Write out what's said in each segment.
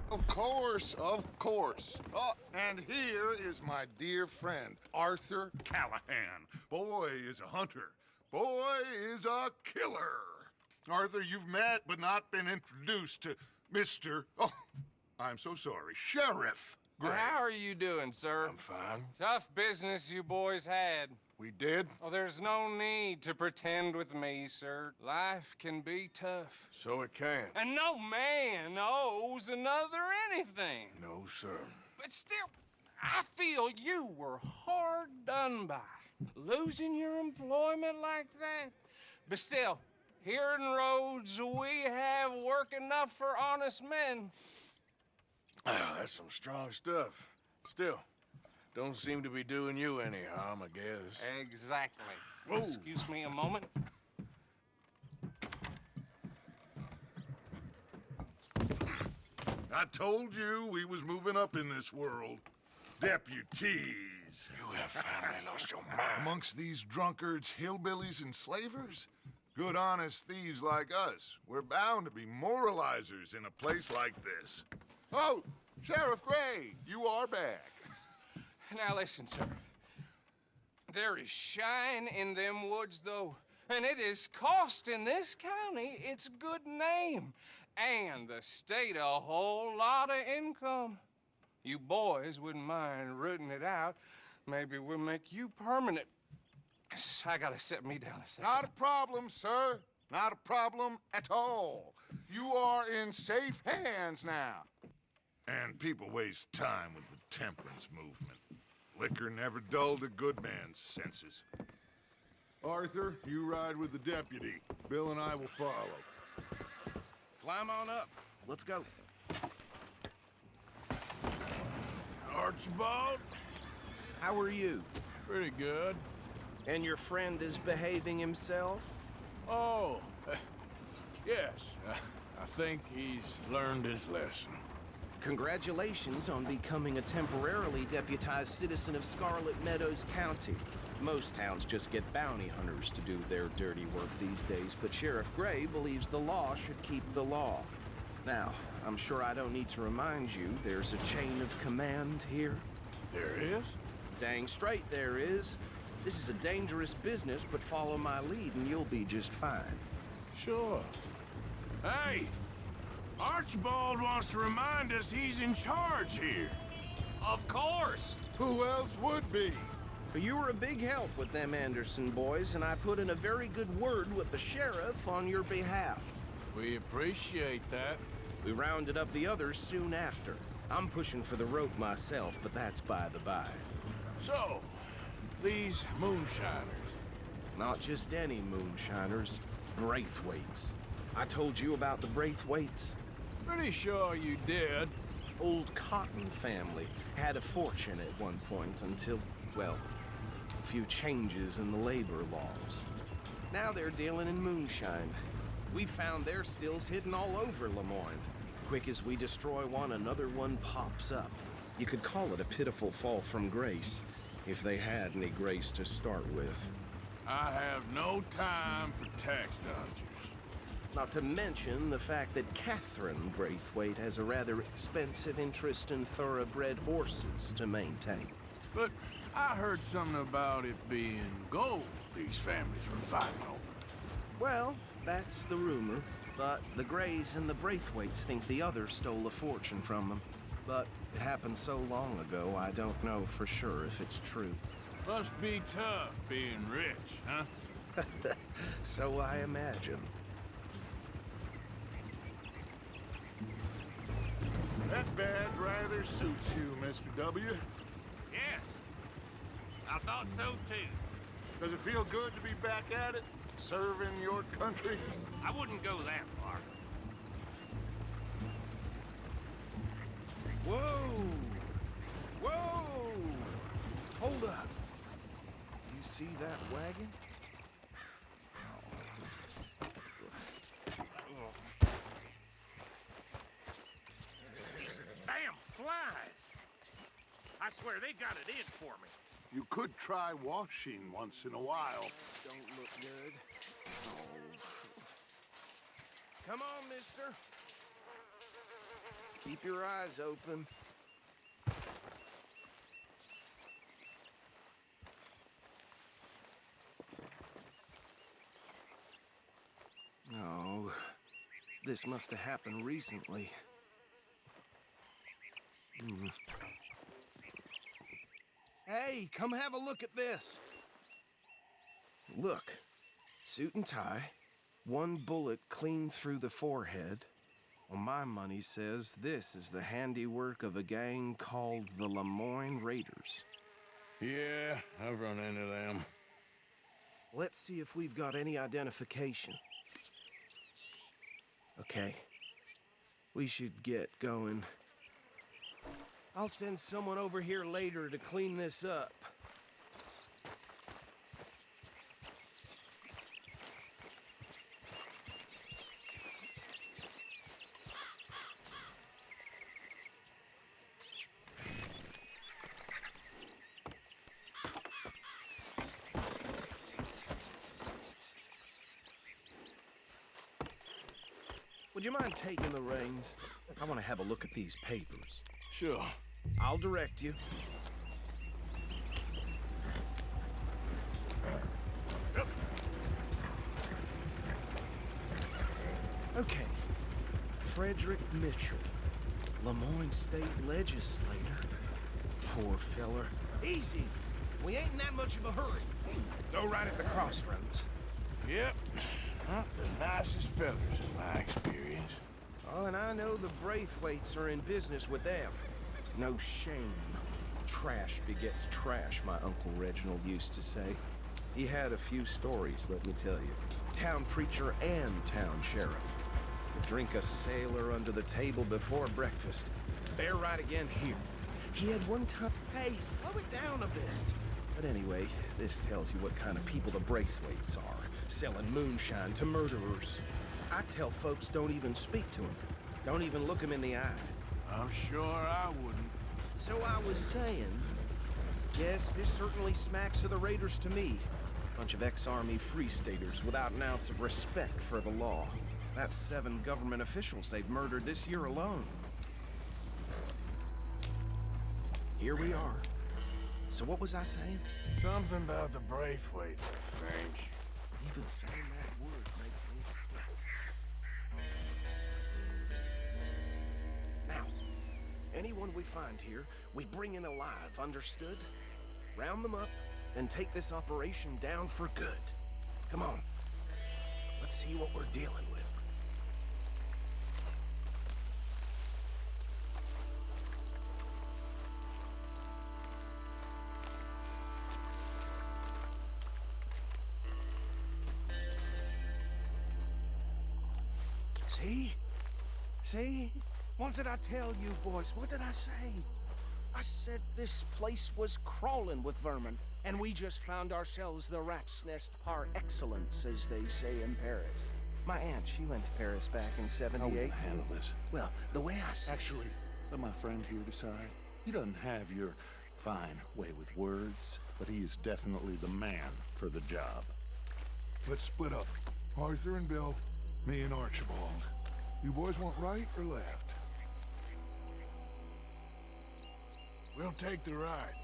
Of course, of course. Oh, and here is my dear friend, Arthur Callahan. Boy is a hunter. Boy is a killer. Arthur, you've met but not been introduced to Mr. Oh, I'm so sorry, Sheriff Well, Gray. how are you doing, sir? I'm fine. Tough business you boys had. We did? Oh, there's no need to pretend with me, sir. Life can be tough. So it can. And no man owes another anything. No, sir. But still, I feel you were hard done by. Losing your employment like that. But still, here in Rhodes, we have work enough for honest men. Ah, that's some strong stuff. Still, don't seem to be doing you any harm, I guess. Exactly. Whoa. Excuse me a moment. I told you we was moving up in this world. Deputies. You have finally lost your mind. Amongst these drunkards, hillbillies, and slavers? Good honest thieves like us. We're bound to be moralizers in a place like this. Oh, Sheriff Gray, you are back. Now listen, sir. There is shine in them woods, though, and it is costing this county its good name and the state a whole lot of income. You boys wouldn't mind rooting it out. Maybe we'll make you permanent. I gotta set me down a second. Not a problem, sir. Not a problem at all. You are in safe hands now. And people waste time with the temperance movement. Liquor never dulled a good man's senses. Arthur, you ride with the deputy. Bill and I will follow. Climb on up. Let's go. Archibald? How are you? Pretty good. And your friend is behaving himself? Oh, yes. I think he's learned his lesson. Congratulations on becoming a temporarily deputized citizen of Scarlet Meadows County. Most towns just get bounty hunters to do their dirty work these days, but Sheriff Gray believes the law should keep the law. Now, I'm sure I don't need to remind you there's a chain of command here. There is? Dang straight there is. This is a dangerous business, but follow my lead and you'll be just fine. Sure. Hey! Archibald wants to remind us he's in charge here. Of course. Who else would be? You were a big help with them Anderson boys, and I put in a very good word with the sheriff on your behalf. We appreciate that. We rounded up the others soon after. I'm pushing for the rope myself, but that's by the by. So, these moonshiners. Not just any moonshiners, Braithwaites. I told you about the Braithwaites? Pretty sure you did. Old Cotton family had a fortune at one point until, well, a few changes in the labor laws. Now they're dealing in moonshine. We found their stills hidden all over Lemoyne. Quick as we destroy one, another one pops up. You could call it a pitiful fall from grace, if they had any grace to start with. I have no time for tax dodgers. Not to mention the fact that Catherine Braithwaite has a rather expensive interest in thoroughbred horses to maintain. But I heard something about it being gold these families were fighting over. Well, that's the rumor, but the Grays and the Braithwaites think the others stole a fortune from them. But it happened so long ago, I don't know for sure if it's true. Must be tough being rich, huh? So I imagine. That badge rather suits you, Mr. W. Yes. I thought so, too. Does it feel good to be back at it, serving your country? I wouldn't go that far. Whoa! Whoa! Hold up. You see that wagon? Damn flies. I swear they got it in for me. You could try washing once in a while. Don't look good. Oh. Come on, mister. Keep your eyes open. No, this must have happened recently. Hey, come have a look at this. Look, suit and tie, one bullet clean through the forehead. Well, my money says this is the handiwork of a gang called the Lemoyne Raiders. Yeah, I've run into them. Let's see if we've got any identification. Okay, we should get going. I'll send someone over here later to clean this up. Would you mind taking the reins? I want to have a look at these papers. Sure. I'll direct you. Okay. Frederick Mitchell, Lemoyne State Legislator. Poor feller. Easy. We ain't in that much of a hurry. Go right at the crossroads. Yep. Not the nicest fellas in my experience. Oh, and I know the Braithwaites are in business with them. No shame. Trash begets trash, my Uncle Reginald used to say. He had a few stories, let me tell you. Town preacher and town sheriff. Would drink a sailor under the table before breakfast. Bear right again here. He had one time... Hey, slow it down a bit. But anyway, this tells you what kind of people the Braithwaites are. Selling moonshine to murderers. I tell folks don't even speak to them. Don't even look them in the eye. I'm sure I wouldn't. So I was saying, yes, this certainly smacks of the Raiders to me. Bunch of ex-Army Free Staters without an ounce of respect for the law. That's 7 government officials they've murdered this year alone. Here we are. So what was I saying? Something about the Braithwaites, I think. Even saying that word makes me sweat. Now, anyone we find here, we bring in alive, understood? Round them up, and take this operation down for good. Come on. Let's see what we're dealing with. See? See? What did I tell you, boys? What did I say? I said this place was crawling with vermin, and we just found ourselves the rat's nest par excellence, as they say in Paris. My aunt, she went to Paris back in How will '78. you handle this? Well, the way I see Actually, let my friend here decide. He doesn't have your fine way with words, but he is definitely the man for the job. Let's split up. Arthur and Bill, me and Archibald. You boys want right or left? We'll take the ride.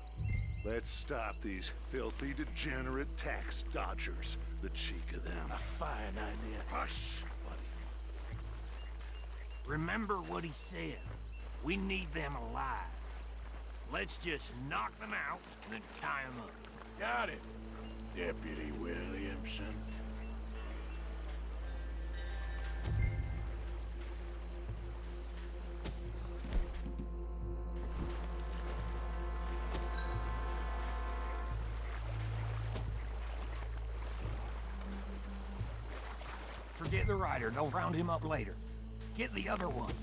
Let's stop these filthy, degenerate tax dodgers. The cheek of them. A fine idea. Hush, buddy. Remember what he said. We need them alive. Let's just knock them out and then tie them up. Got it, Deputy Williamson. Forget the rider. They'll round him up later. Get the other one.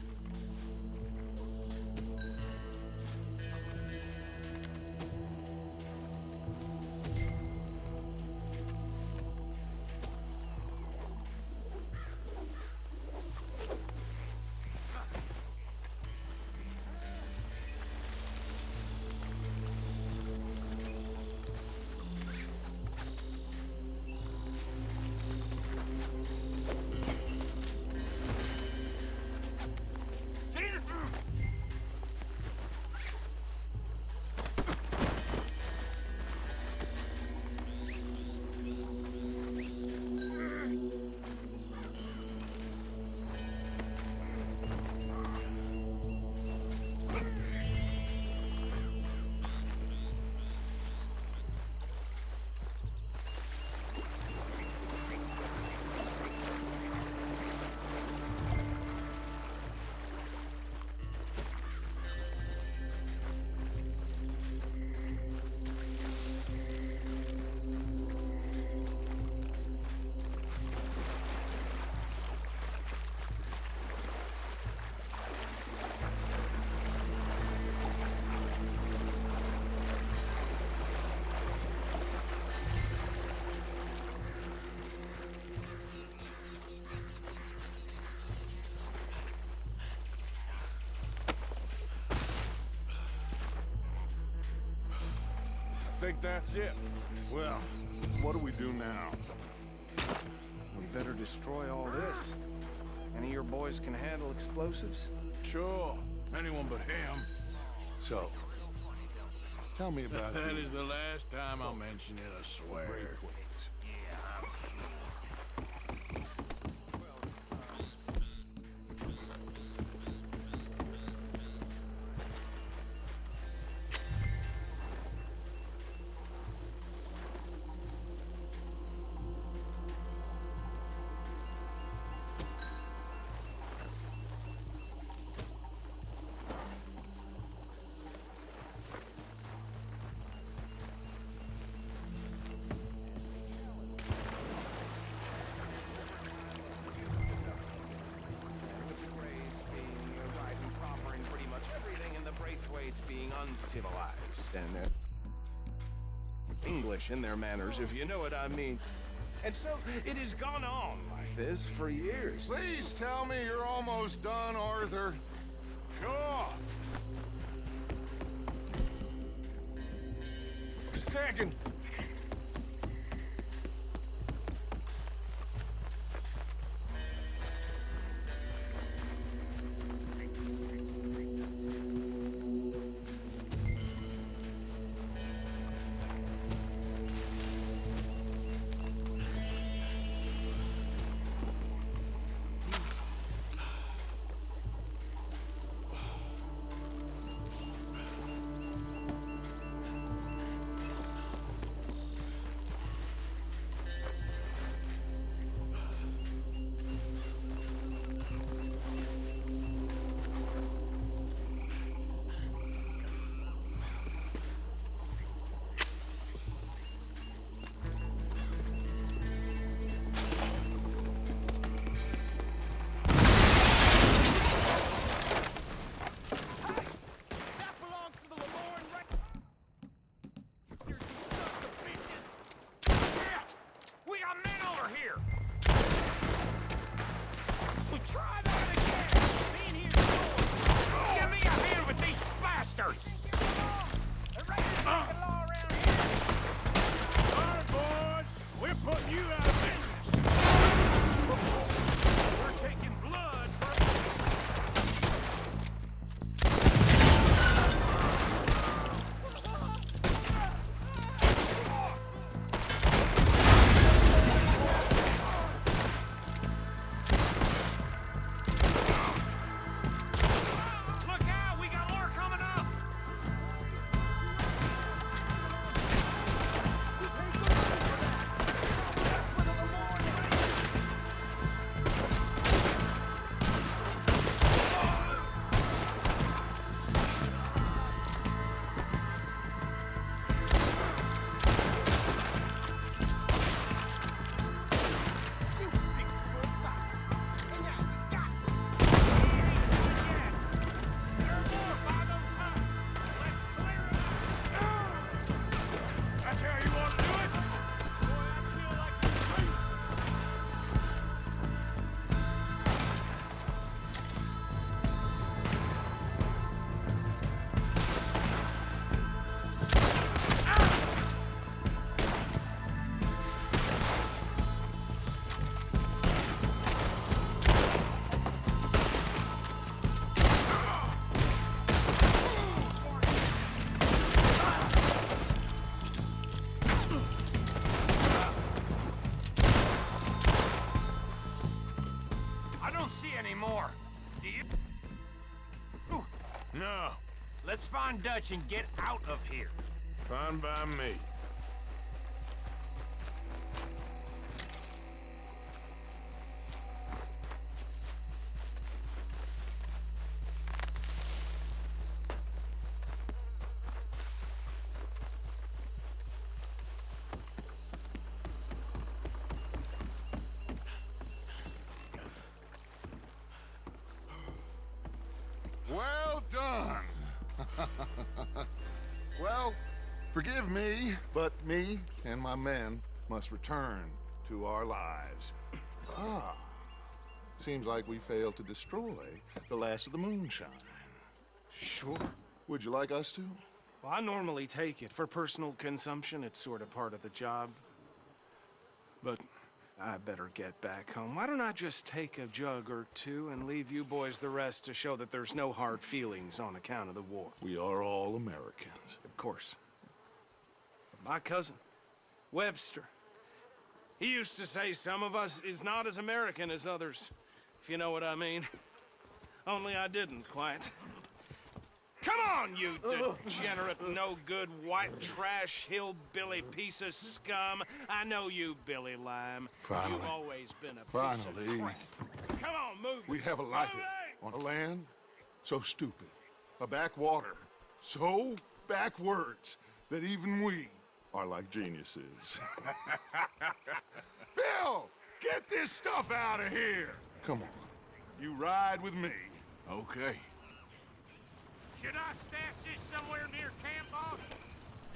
think that's it. Well, what do we do now? We better destroy all this. Any of your boys can handle explosives? Sure. Anyone but him. So, tell me about That the is the last time I'll mention it, I swear. Braithwaites. Being uncivilized and English in their manners, if you know what I mean. And so it has gone on like this for years. Please tell me you're almost done, Arthur. Sure. A second. No. Let's find Dutch and get out of here. Fine by me. Well done. Well, forgive me, but me and my men must return to our lives. Ah, seems like we failed to destroy the last of the moonshine. Sure. Would you like us to? Well, I normally take it. For personal consumption, it's sort of part of the job. But I better get back home. Why don't I just take a jug or two and leave you boys the rest to show that there's no hard feelings on account of the war? We are all Americans. Of course. My cousin, Webster, he used to say some of us is not as American as others, if you know what I mean. Only I didn't quite. Come on, you degenerate, no-good, white trash, hillbilly piece of scum. I know you, Billy Lime. Finally. You've always been a piece Finally. of crap. Come on, move. We have a life on a land so stupid, a backwater so backwards that even we are like geniuses. Bill, get this stuff out of here. Come on, you ride with me. Okay. Should I stash this somewhere near camp, boss?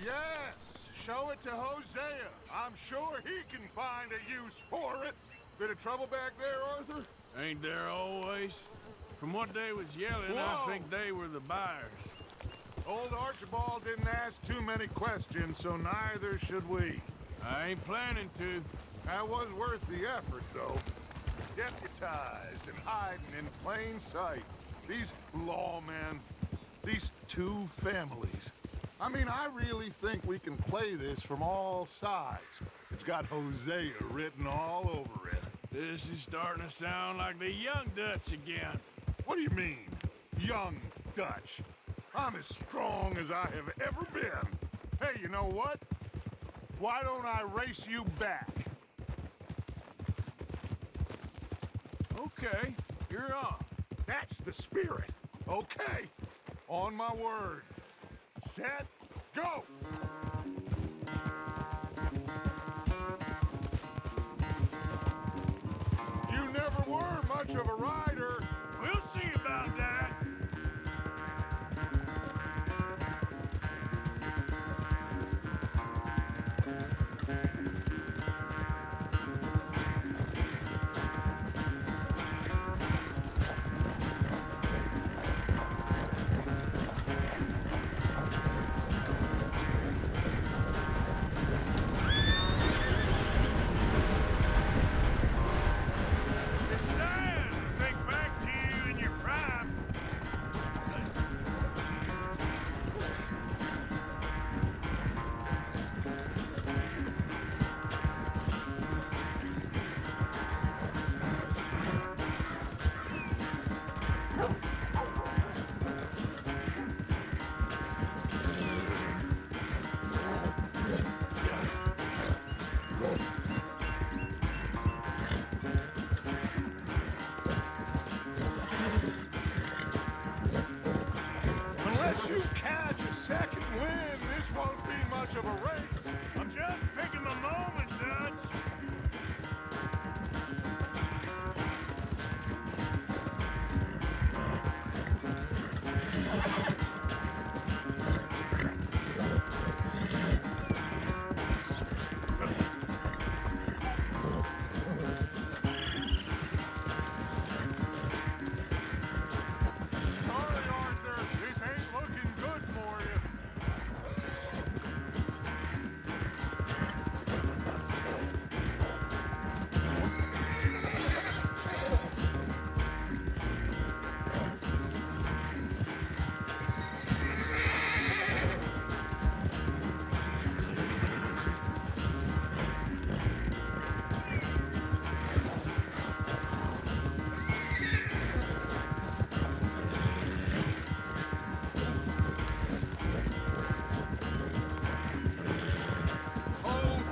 Yes, show it to Hosea. I'm sure he can find a use for it. Bit of trouble back there, Arthur? Ain't there always? From what they was yelling, I Whoa. think they were the buyers. Old Archibald didn't ask too many questions, so neither should we. I ain't planning to. That was worth the effort, though. Deputized and hiding in plain sight. These lawmen, these two families. I mean, I really think we can play this from all sides. It's got Hosea written all over it. This is starting to sound like the Young Dutch again. What do you mean, young Dutch? I'm as strong as I have ever been. Hey, you know what? Why don't I race you back? Okay, you're on. That's the spirit. Okay, on my word. Set, go! You never were much of a rider. We'll see about that. It's sad to think back to you in your prime. Unless you catch a second wind, this won't be much of a race. I'm just picking my moment, Dutch. Sorry, Arthur. This ain't looking good for you. Hold.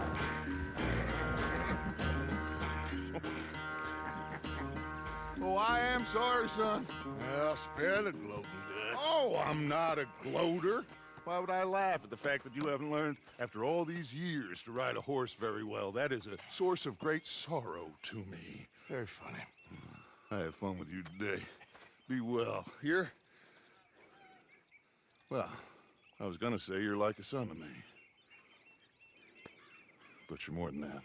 Oh, I am sorry, son. Well, spare the gloating, Dutch. Oh, I'm not a gloater. Why would I laugh at the fact that you haven't learned, after all these years, to ride a horse very well? That is a source of great sorrow to me. Very funny. I had fun with you today. Be well. Here? Well, I was gonna say you're like a son to me. But you're more than that.